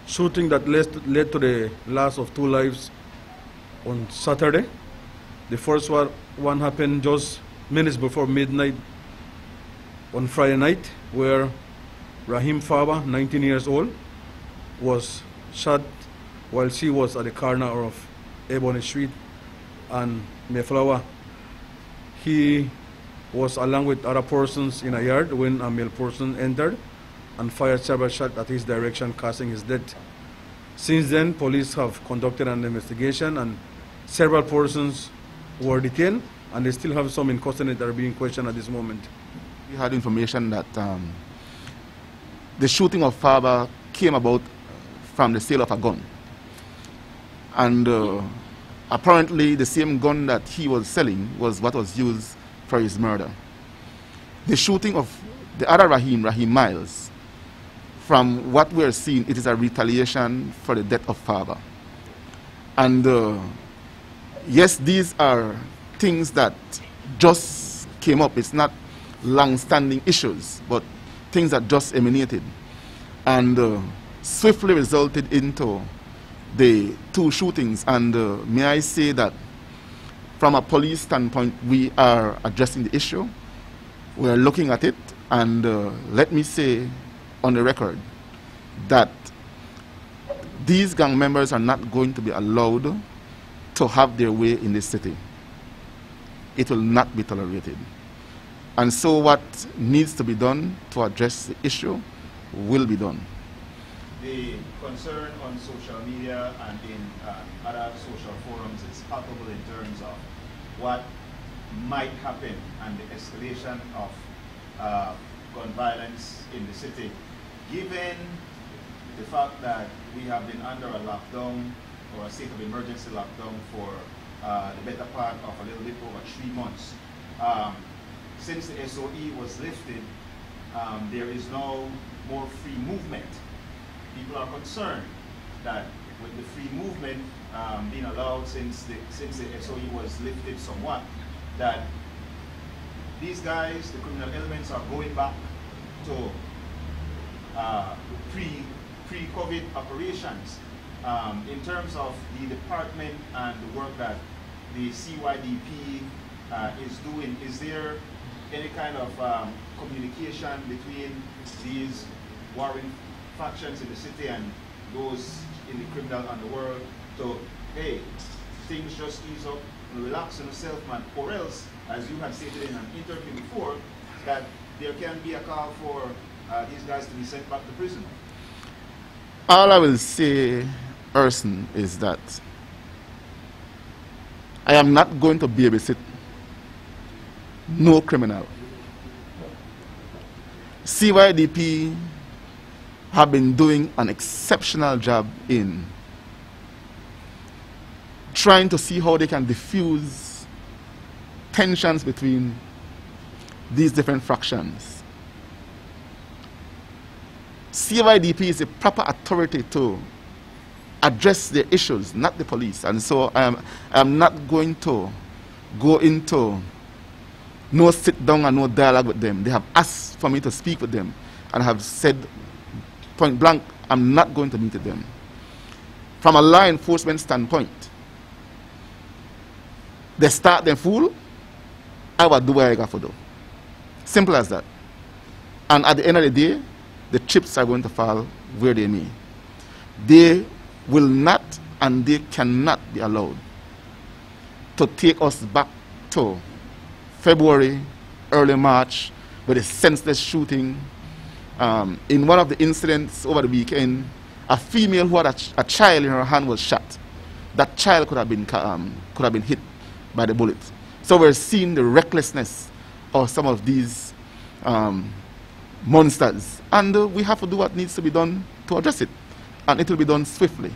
shooting that led to the loss of 2 lives on Saturday. The first one happened just minutes before midnight on Friday night, where Rahim Faba, 19 years old, was shot while she was at the corner of Ebony Street and Mayflower. He was along with other persons in a yard when a male person entered and fired several shots at his direction, causing his death. Since then, police have conducted an investigation and several persons were detained, and they still have some in custody that are being questioned at this moment. We had information that the shooting of Faba came about from the sale of a gun. And apparently the same gun that he was selling was what was used for his murder. The shooting of the other Rahim Miles, from what we're seeing, it is a retaliation for the death of Faba. And yes, these are things that just came up. It's not long-standing issues, but things that just emanated and swiftly resulted into the 2 shootings. And may I say that from a police standpoint, we are addressing the issue. We're looking at it, and let me say on the record that these gang members are not going to be allowed to have their way in this city. It will not be tolerated. And so what needs to be done to address the issue will be done. The concern on social media and in other social forums is palpable in terms of what might happen and the escalation of gun violence in the city, given the fact that we have been under a lockdown or a state of emergency lockdown for the better part of a little bit over 3 months. Since the SOE was lifted, there is now more free movement. People are concerned that with the free movement being allowed since the SOE was lifted somewhat, that these guys, the criminal elements, are going back to pre-COVID operations. In terms of the department and the work that the CYDP is doing, is there any kind of communication between these warring factions in the city and those in the criminal underworld? So, hey, things just ease up and relax on yourself, man, or else, as you had stated in an interview before, that there can be a call for these guys to be sent back to prison. All I will say, Erson, is that I am not going to babysit no criminal. CYDP have been doing an exceptional job in trying to see how they can diffuse tensions between these different factions. CYDP is a proper authority to address their issues, not the police. And so I'm not going to go into no sit down and no dialogue with them. They have asked for me to speak with them, and I have said point blank, I'm not going to meet with them. From a law enforcement standpoint, they start them fool, I will do what I got to do. Simple as that. And at the end of the day, the chips are going to fall where they may. They will not and they cannot be allowed to take us back to February, early March, with a senseless shooting. In one of the incidents over the weekend, a female who had a child in her hand was shot. That child could have been hit by the bullet. So we're seeing the recklessness of some of these monsters, and we have to do what needs to be done to address it, and it will be done swiftly.